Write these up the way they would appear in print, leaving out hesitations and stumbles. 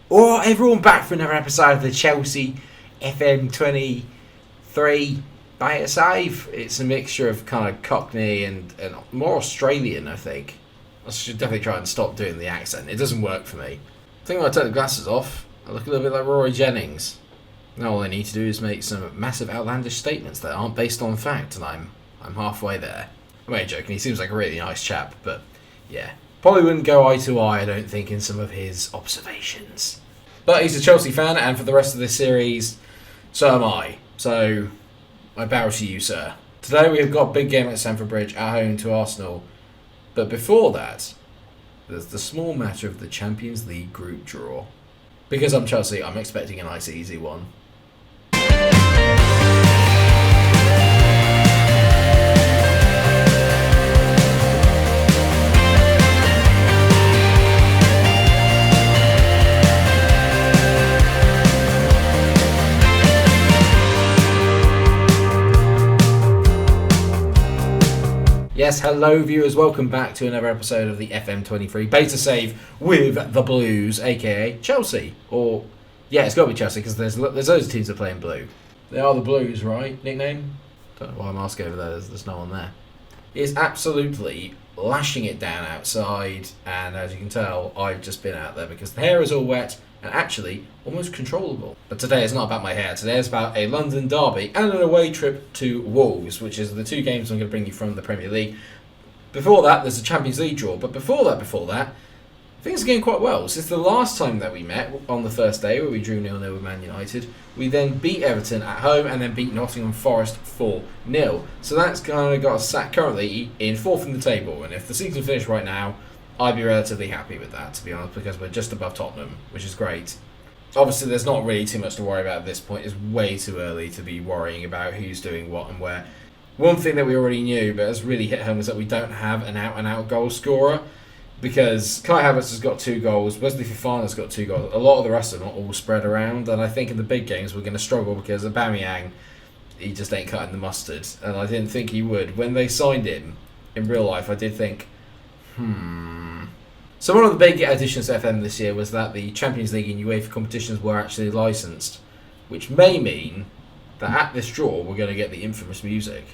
Alright, everyone, back for another episode of the Chelsea FM23 Beta Save. It's a mixture of kind of Cockney and more Australian, I think. I should definitely try and stop doing the accent. It doesn't work for me. I think when I take the glasses off, I look a little bit like Mikero Jennings. Now all I need to do is make some massive outlandish statements that aren't based on fact, and I'm halfway there. I'm only joking, he seems like a really nice chap, but yeah. Probably wouldn't go eye to eye, I don't think, in some of his observations. But he's a Chelsea fan, and for the rest of this series, so am I. So, I bow to you, sir. Today we have got a big game at Stamford Bridge at home to Arsenal. But before that, there's the small matter of the Champions League group draw. Because I'm Chelsea, I'm expecting a nice easy one. Yes, hello viewers, welcome back to another episode of the FM23 Beta Save with the Blues, aka Chelsea. Or, yeah, it's got to be Chelsea because there's loads of teams that play in blue. They are the Blues, right? Nickname? Don't know why I'm asking over there, there's no one there. It's absolutely lashing it down outside, and as you can tell, I've just been out there because the hair is all wet and actually almost controllable. But today is not about my hair, today is about a London derby and an away trip to Wolves, which is the two games I'm going to bring you from the Premier League. Before that, there's a Champions League draw, but before that, things are going quite well. Since the last time that we met, on the first day, where we drew 0-0 with Man United, we then beat Everton at home and then beat Nottingham Forest 4-0. So that's kind of got us sat currently in fourth in the table, and if the season finished right now, I'd be relatively happy with that, to be honest, because we're just above Tottenham, which is great. Obviously, there's not really too much to worry about at this point. It's way too early to be worrying about who's doing what and where. One thing that we already knew, but has really hit home, is that we don't have an out-and-out goal scorer, because Kai Havertz has got 2 goals, Wesley Fofana's got 2 goals. A lot of the rest are not all spread around, and I think in the big games we're going to struggle because Aubameyang, he just ain't cutting the mustard, and I didn't think he would. When they signed him, in real life, I did think, So one of the big additions to FM this year was that the Champions League and UEFA competitions were actually licensed, which may mean that at this draw we're going to get the infamous music.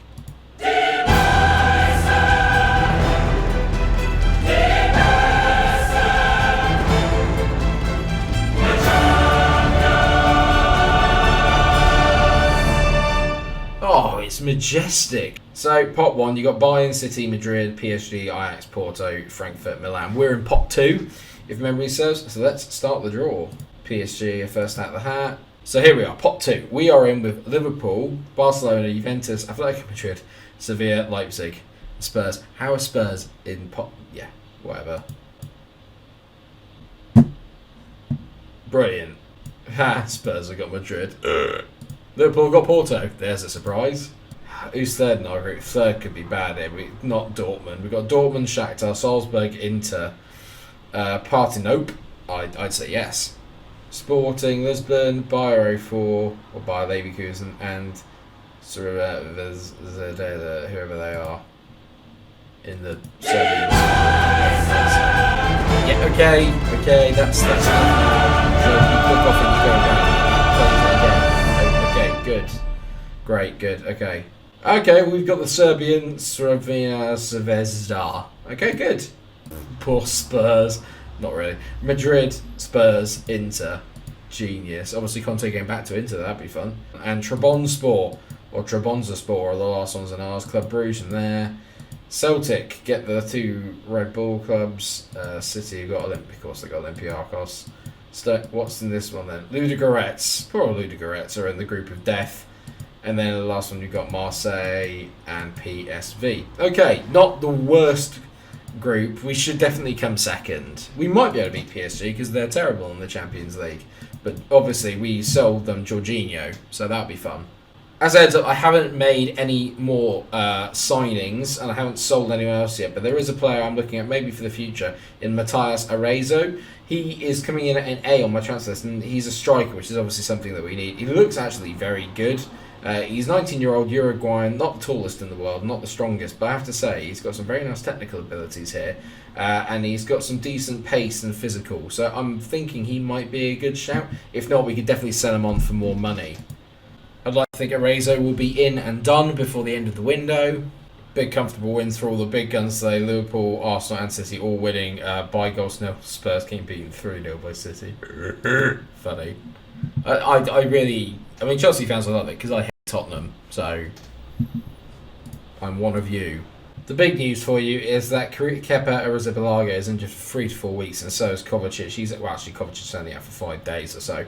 Oh, it's majestic. So, pot 1, you got Bayern, City, Madrid, PSG, Ajax, Porto, Frankfurt, Milan. We're in pot 2, if memory serves. So let's start the draw. PSG are first out of the hat. So here we are, pot 2. We are in with Liverpool, Barcelona, Juventus, Atletico Madrid, Sevilla, Leipzig, Spurs. How are Spurs in pot? Yeah, whatever. Brilliant. Ha, Spurs have got Madrid. Liverpool got Porto. There's a surprise. Who's third in our group? Third could be bad here. Not Dortmund. We've got Dortmund, Shakhtar, Salzburg, Inter, Partenope. I'd say yes. Sporting, Lisbon, Bayer 04, or Bayer Leverkusen, and whoever they are in the Serbian. Yeah, okay, that's enough now. So you click off and you go back. Okay, good. Great, good, okay. Okay, we've got the Serbian Crvena Zvezda. Okay, good. Poor Spurs. Not really. Madrid, Spurs, Inter. Genius. Obviously, Conte going back to Inter, that'd be fun. And Trabzonspor, or Trabzonspor, are the last ones in ours. Club Brugge in there. Celtic, get the 2 Red Bull clubs. City, got of course they got Olympiacos. What's in this one then? Ludogorets. Poor Ludogorets are in the group of death. And then the last one you've got Marseille and PSV. Okay, not the worst group. We should definitely come second. We might be able to beat PSG because they're terrible in the Champions League. But obviously we sold them Jorginho, so that'll be fun. As I said, I haven't made any more signings and I haven't sold anyone else yet, but there is a player I'm looking at maybe for the future in Matthias Arezzo. He is coming in at an A on my transfer list, and he's a striker, which is obviously something that we need. He looks actually very good. He's 19-year-old Uruguayan, not the tallest in the world, not the strongest, but I have to say he's got some very nice technical abilities here, and he's got some decent pace and physical. So I'm thinking he might be a good shout. If not, we could definitely sell him on for more money. I'd like to think Arezzo will be in and done before the end of the window. Big comfortable wins for all the big guns today. Liverpool, Arsenal and City all winning by goals nil. Spurs came beaten 3-0 by City. Funny. I mean, Chelsea fans will love it because I hate Tottenham, so I'm one of you. The big news for you is that Kepa Arrizabalaga is injured for 3 to 4 weeks, and so is Kovacic. Kovacic's only out for 5 days or so.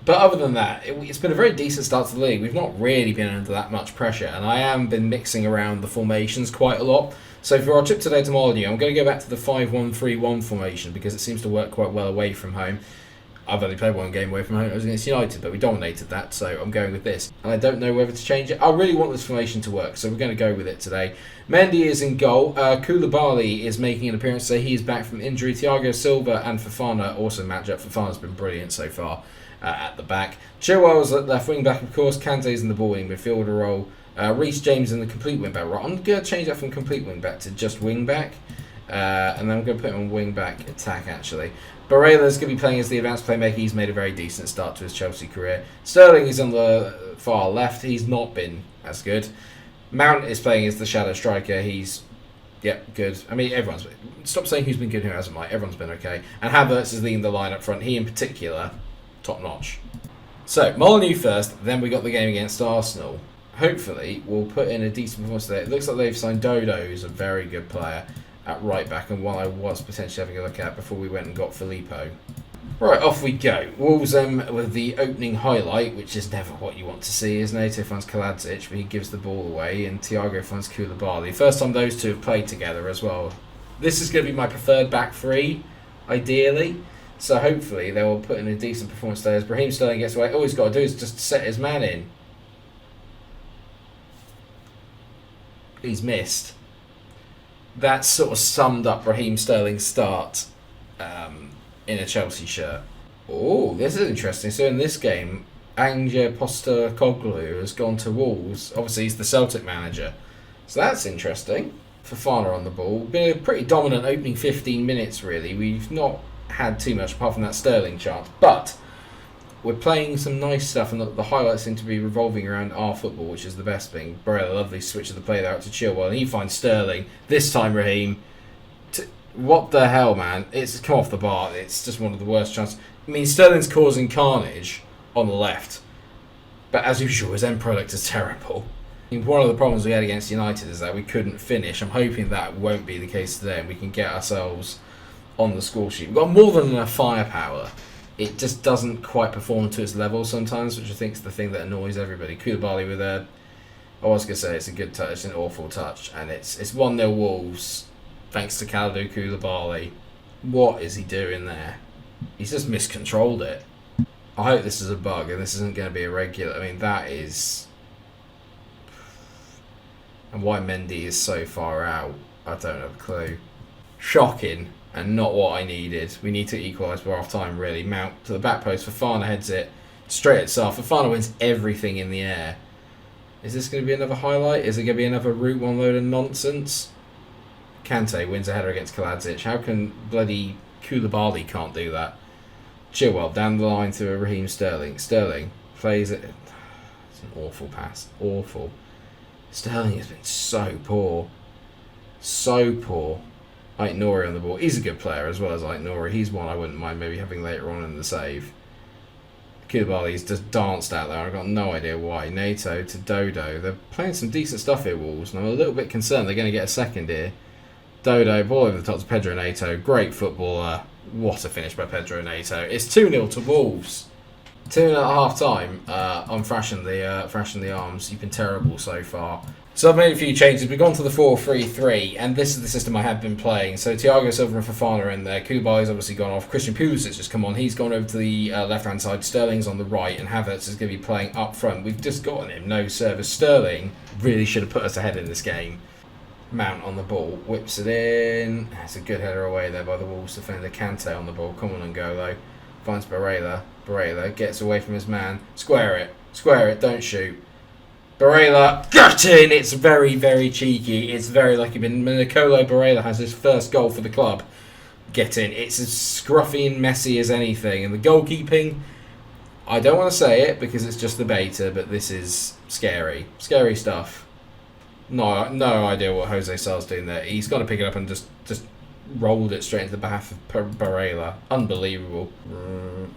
But other than that, it's been a very decent start to the league. We've not really been under that much pressure, and I have been mixing around the formations quite a lot. So for our trip today to Molyneux, I'm going to go back to the 5-1-3-1 formation because it seems to work quite well away from home. I've only played one game away from home. It was against United, but we dominated that, so I'm going with this. And I don't know whether to change it. I really want this formation to work, so we're going to go with it today. Mendy is in goal. Koulibaly is making an appearance, so he is back from injury. Thiago Silva and Fofana also match up. Fofana's been brilliant so far at the back. Chilwell's at left wing back, of course. Kante's in the ball wing midfielder role. Reece James in the complete wing back role. I'm going to change that from complete wing back to just wing back. And then I'm going to put him on wing back attack, actually. Barela's going to be playing as the advanced playmaker. He's made a very decent start to his Chelsea career. Sterling is on the far left. He's not been as good. Mount is playing as the shadow striker. He's, good. I mean, stop saying who's been good and who hasn't, Mike. Everyone's been okay. And Havertz is leading the line up front. He, in particular, top notch. So, Molyneux first, then we got the game against Arsenal. Hopefully, we'll put in a decent performance there. It looks like they've signed Dodo, who's a very good player at right back, and one I was potentially having a look at before we went and got Filippo. Right, off we go. Wolves with the opening highlight, which is never what you want to see, is Nato finds Kaladzic, but he gives the ball away, and Thiago finds Koulibaly. First time those two have played together as well. This is going to be my preferred back three, ideally, so hopefully they will put in a decent performance there. As Raheem Sterling gets away, all he's got to do is just set his man in. He's missed. That sort of summed up Raheem Sterling's start in a Chelsea shirt. Oh, this is interesting. So in this game, Ange Postecoglou has gone to Wolves. Obviously, he's the Celtic manager. So that's interesting. Fofana on the ball. Been a pretty dominant opening 15 minutes, really. We've not had too much apart from that Sterling chance. But we're playing some nice stuff, and the highlights seem to be revolving around our football, which is the best thing. Barella, lovely switch of the play there out to Chilwell, and he finds Sterling. This time, Raheem. What the hell, man? It's come off the bar. It's just one of the worst chances. I mean, Sterling's causing carnage on the left, but as usual, his end product is terrible. I mean, one of the problems we had against United is that we couldn't finish. I'm hoping that won't be the case today, and we can get ourselves on the score sheet. We've got more than enough firepower. It just doesn't quite perform to its level sometimes, which I think is the thing that annoys everybody. Koulibaly with I was going to say it's a good touch, it's an awful touch, and it's 1-0 Wolves, thanks to Kalidou Koulibaly. What is he doing there? He's just miscontrolled it. I hope this is a bug and this isn't going to be a regular. I mean, that is... And why Mendy is so far out, I don't have a clue. Shocking. And not what I needed. We need to equalise by half time, really. Mount to the back post. Fofana heads it straight at Sar. Fofana wins everything in the air. Is this going to be another highlight? Is it going to be another Route 1 load of nonsense? Kante wins a header against Kaladzic. How can bloody Koulibaly can't do that? Chilwell down the line to Raheem Sterling. Sterling plays it. It's an awful pass. Awful. Sterling has been so poor. So poor. Aït-Nouri on the ball. He's a good player as well as Aït-Nouri. He's one I wouldn't mind maybe having later on in the save. Koulibaly's just danced out there. I've got no idea why. Nato to Dodo. They're playing some decent stuff here, Wolves, and I'm a little bit concerned they're going to get a second here. Dodo, ball over the top to Pedro Neto. Great footballer. What a finish by Pedro Neto. It's 2-0 to Wolves. 2-0 at half time. I'm thrashing the arms. You've been terrible so far. So I've made a few changes. We've gone to the 4-3-3, and this is the system I have been playing. So Thiago Silva and Fofana are in there. Koulibaly's obviously gone off. Christian Pulisic has come on. He's gone over to the left-hand side. Sterling's on the right, and Havertz is going to be playing up front. We've just gotten him. No service. Sterling really should have put us ahead in this game. Mount on the ball. Whips it in. That's a good header away there by the Wolves defender. Kante on the ball. Come on and go, though. Finds Barella. Barella gets away from his man. Square it. Square it. Don't shoot. Barella, get in! It's very, very cheeky. It's very lucky. Mikero Barella has his first goal for the club. Get in. It's as scruffy and messy as anything. And the goalkeeping, I don't want to say it because it's just the beta, but this is scary. Scary stuff. No idea what Jose Sal's doing there. He's got to pick it up and just rolled it straight into the back of Barella. Unbelievable.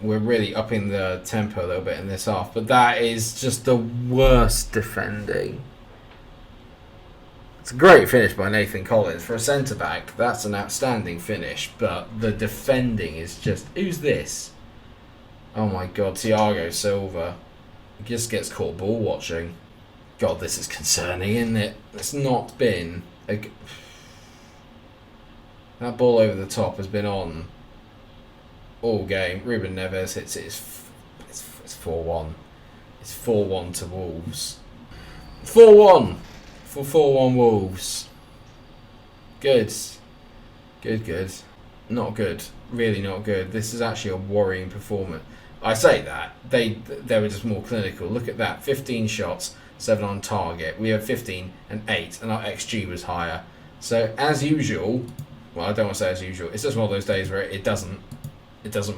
We're really upping the tempo a little bit in this half, but that is just the worst defending. It's a great finish by Nathan Collins. For a centre-back, that's an outstanding finish, but the defending is just... Who's this? Oh my god, Thiago Silva. He just gets caught ball watching. God, this is concerning, isn't it? It's not been... That ball over the top has been on all game. Ruben Neves hits it. It's 4-1. It's 4-1 to Wolves. 4-1 for 4-1 Wolves. Good. Good. Not good. Really not good. This is actually a worrying performance. I say that. They were just more clinical. Look at that. 15 shots, 7 on target. We have 15 and 8, and our XG was higher. So, as usual... Well, I don't want to say as usual. It's just one of those days where it doesn't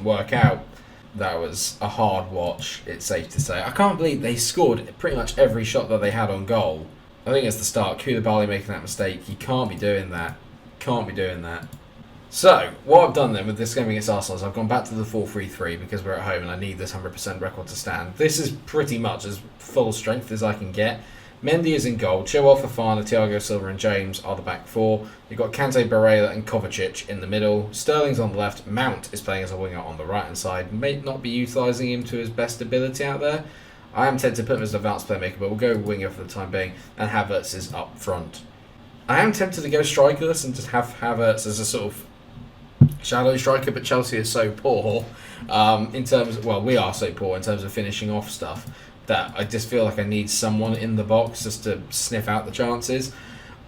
work out. That was a hard watch, it's safe to say. I can't believe they scored pretty much every shot that they had on goal. I think it's the start. Koulibaly making that mistake. You can't be doing that. So, what I've done then with this game against Arsenal is I've gone back to the 4-3-3 because we're at home and I need this 100% record to stand. This is pretty much as full strength as I can get. Mendy is in goal. Chilwell, Fofana, Thiago Silva and James are the back four. You've got Kante, Barella and Kovacic in the middle. Sterling's on the left. Mount is playing as a winger on the right-hand side. May not be utilising him to his best ability out there. I am tempted to put him as an advanced playmaker, but we'll go winger for the time being. And Havertz is up front. I am tempted to go strikerless and just have Havertz as a sort of shadow striker, but Chelsea is so poor in terms of, well, we are so poor in terms of finishing off stuff, that I just feel like I need someone in the box just to sniff out the chances.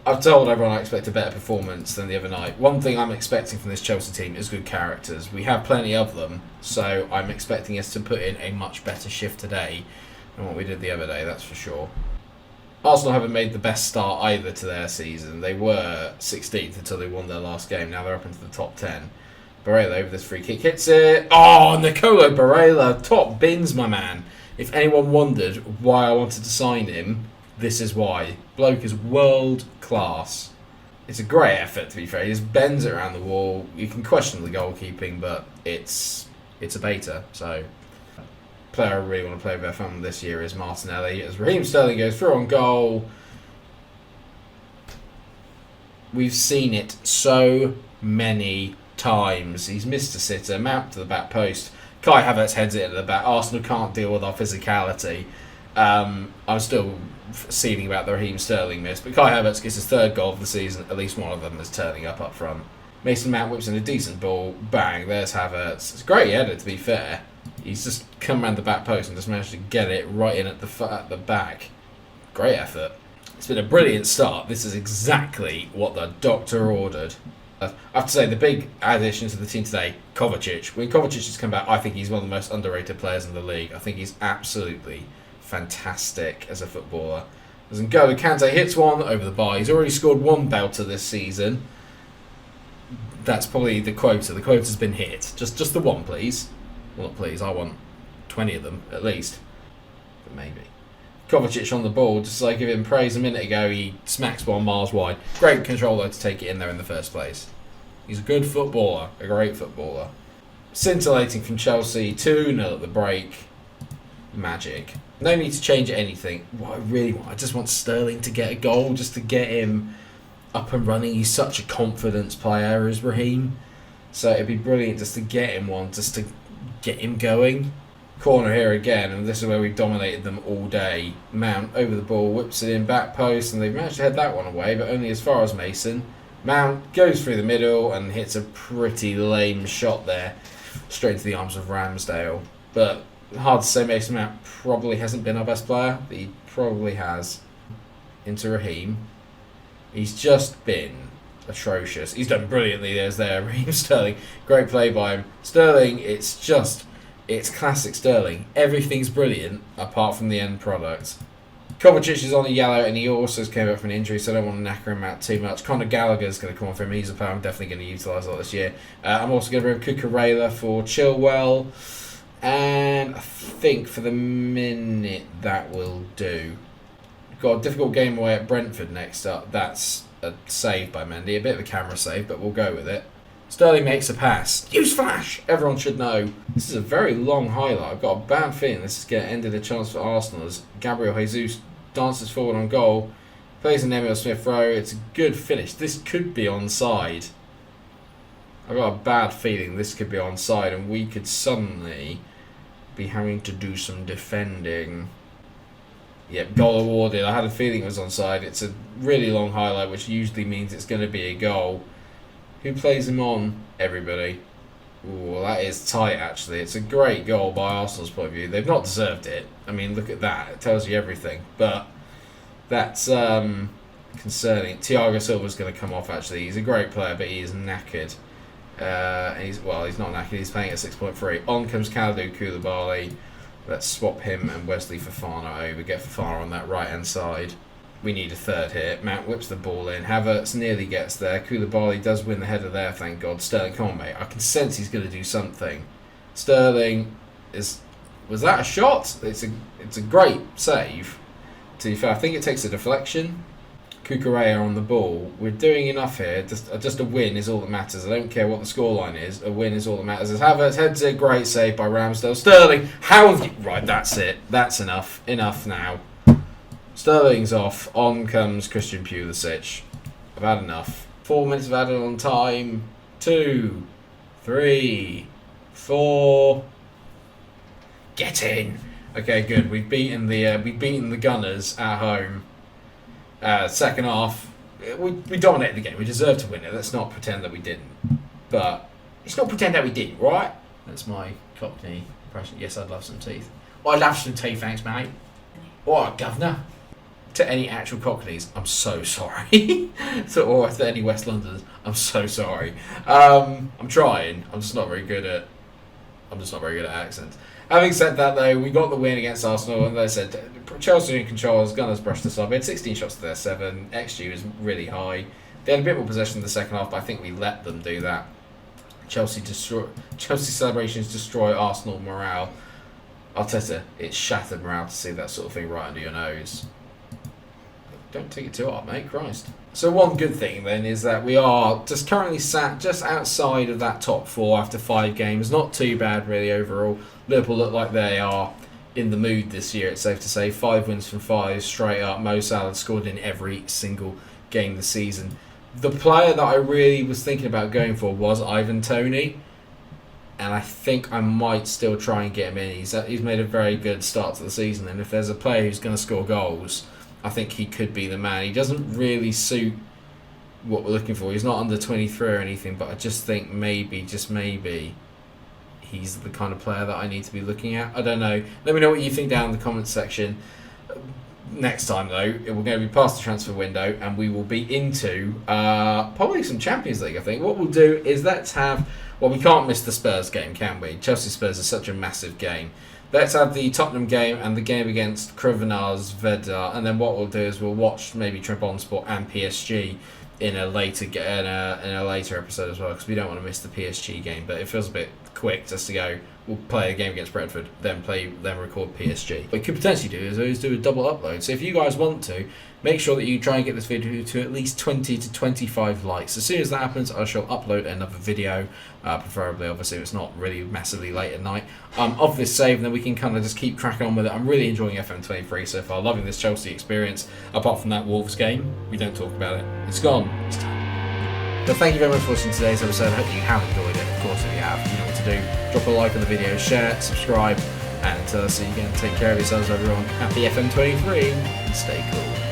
I've told everyone I expect a better performance than the other night. One thing I'm expecting from this Chelsea team is good characters. We have plenty of them, so I'm expecting us to put in a much better shift today than what we did the other day, that's for sure. Arsenal haven't made the best start either to their season. They were 16th until they won their last game. Now they're up into the top 10. Barella over this free kick hits it. Oh, Nicolo Barella, top bins, my man. If anyone wondered why I wanted to sign him, this is why. Bloke is world class. It's a great effort, to be fair. He just bends it around the wall. You can question the goalkeeping, but it's a beta. So, player I really want to play with FM this year is Martinelli. As Raheem Sterling goes through on goal. We've seen it so many times. He's missed a sitter, Mount to the back post. Kai Havertz heads it at the back. Arsenal can't deal with our physicality. I'm still seething about the Raheem Sterling miss, but Kai Havertz gets his third goal of the season. At least one of them is turning up front. Mason Mount whips in a decent ball. Bang, there's Havertz. It's a great header, to be fair. He's just come around the back post and just managed to get it right in at the back. Great effort. It's been a brilliant start. This is exactly what the doctor ordered. I have to say, the big addition to the team today, Kovacic. When Kovacic has come back, I think he's one of the most underrated players in the league. I think he's absolutely fantastic as a footballer. As N'Golo Kante hits one over the bar. He's already scored one belter this season. That's probably the quota. The quota's been hit. Just the one, please. Well, not please. I want 20 of them, at least. But maybe. Kovacic on the ball, just like give him praise a minute ago, he smacks one miles wide. Great control though to take it in there in the first place. He's a good footballer, a great footballer. Scintillating from Chelsea, 2-0 at the break. Magic. No need to change anything. What I really want, I just want Sterling to get a goal, just to get him up and running. He's such a confidence player as Raheem. So it'd be brilliant just to get him one, just to get him going. Corner here again, and this is where we've dominated them all day. Mount over the ball, whips it in back post, and they've managed to head that one away, but only as far as Mason. Mount goes through the middle and hits a pretty lame shot there, straight into the arms of Ramsdale. But hard to say, Mason Mount probably hasn't been our best player, but he probably has. Into Raheem. He's just been atrocious. He's done brilliantly. There's Raheem Sterling. Great play by him. Sterling, it's classic Sterling. Everything's brilliant apart from the end product. Kovacic is on a yellow, and he also came back from an injury, so I don't want to knacker him out too much. Conor Gallagher's going to come on for him. He's a player I'm definitely going to utilise a lot this year. I'm also going to bring Cucurella for Chilwell. And I think for the minute that will do. We've got a difficult game away at Brentford next up. That's a save by Mendy. A bit of a camera save, but we'll go with it. Sterling makes a pass. Newsflash! Everyone should know. This is a very long highlight. I've got a bad feeling this is going to end in a chance for Arsenal as Gabriel Jesus dances forward on goal. Plays an Emil Smith-Rowe. It's a good finish. This could be onside. I've got a bad feeling this could be onside and we could suddenly be having to do some defending. Yep, goal awarded. I had a feeling it was onside. It's a really long highlight, which usually means it's going to be a goal. Who plays him on? Everybody. Ooh, that is tight, actually. It's a great goal by Arsenal's point of view. They've not deserved it. I mean, look at that. It tells you everything. But that's concerning. Thiago Silva's going to come off, actually. He's a great player, but he is knackered. He's not knackered. He's playing at 6.3. On comes Kalidou Koulibaly. Let's swap him and Wesley Fofana over. Get Fofana on that right-hand side. We need a third here. Mount whips the ball in. Havertz nearly gets there. Koulibaly does win the header there, thank God. Sterling, come on, mate. I can sense he's going to do something. Sterling is... Was that a shot? It's a great save. To be fair, I think it takes a deflection. Cucurella on the ball. We're doing enough here. Just a win is all that matters. I don't care what the scoreline is. A win is all that matters. As Havertz heads it, great save by Ramsdale. Sterling, how have you... Right, that's it. That's enough. Enough now. Sterling's off. On comes Christian Pulisic. I've had enough. 4 minutes of added on time. 2, 3, 4. Get in. Okay, good. We've beaten the Gunners at home. Second half, we dominated the game. We deserved to win it. Let's not pretend that we didn't. But let's not pretend that we did, right? That's my Cockney impression. Yes, I'd love some teeth. Well, I'd love some teeth, thanks, mate. Alright, governor. To any actual Cockneys, I'm so sorry. Or to any West Londoners, I'm so sorry. I'm trying. I'm just not very good at accents. Having said that, though, we got the win against Arsenal, and they said Chelsea in control as Gunners brushed us off. We had 16 shots to their 7. XG was really high. They had a bit more possession in the second half, but I think we let them do that. Chelsea celebrations destroy Arsenal morale. Arteta, it's shattered morale to see that sort of thing right under your nose. Don't take it too hard, mate. Christ. So one good thing then is that we are just currently sat just outside of that top 4 after 5 games. Not too bad really overall. Liverpool look like they are in the mood this year, it's safe to say. 5 wins from 5 straight up. Mo Salah scored in every single game this season. The player that I really was thinking about going for was Ivan Toney. And I think I might still try and get him in. He's made a very good start to the season. And if there's a player who's going to score goals, I think he could be the man. He doesn't really suit what we're looking for. He's not under 23 or anything, but I just think maybe, just maybe, he's the kind of player that I need to be looking at. I don't know. Let me know what you think down in the comments section. Next time, though, we're going to be past the transfer window, and we will be into probably some Champions League, I think. What we'll do is let's have... Well, we can't miss the Spurs game, can we? Chelsea-Spurs is such a massive game. Let's have the Tottenham game and the game against Crvenaz Zvezda, and then what we'll do is we'll watch maybe Trabzonspor and PSG in a later episode as well, because we don't want to miss the PSG game. But it feels a bit quick just to go. We'll play a game against Brentford, then record PSG. What we could potentially do is do a double upload. So if you guys want to, make sure that you try and get this video to at least 20 to 25 likes. As soon as that happens, I shall upload another video, preferably, obviously, if it's not really massively late at night, of this save, and then we can kind of just keep cracking on with it. I'm really enjoying FM23 so far, loving this Chelsea experience. Apart from that Wolves game, we don't talk about it. It's gone. It's done. But thank you very much for watching today's episode. I hope you have enjoyed it. Of course, if you have, you know what to do. Drop a like on the video, share, subscribe, and until I see you again, take care of yourselves, everyone. Happy FM23, and stay cool.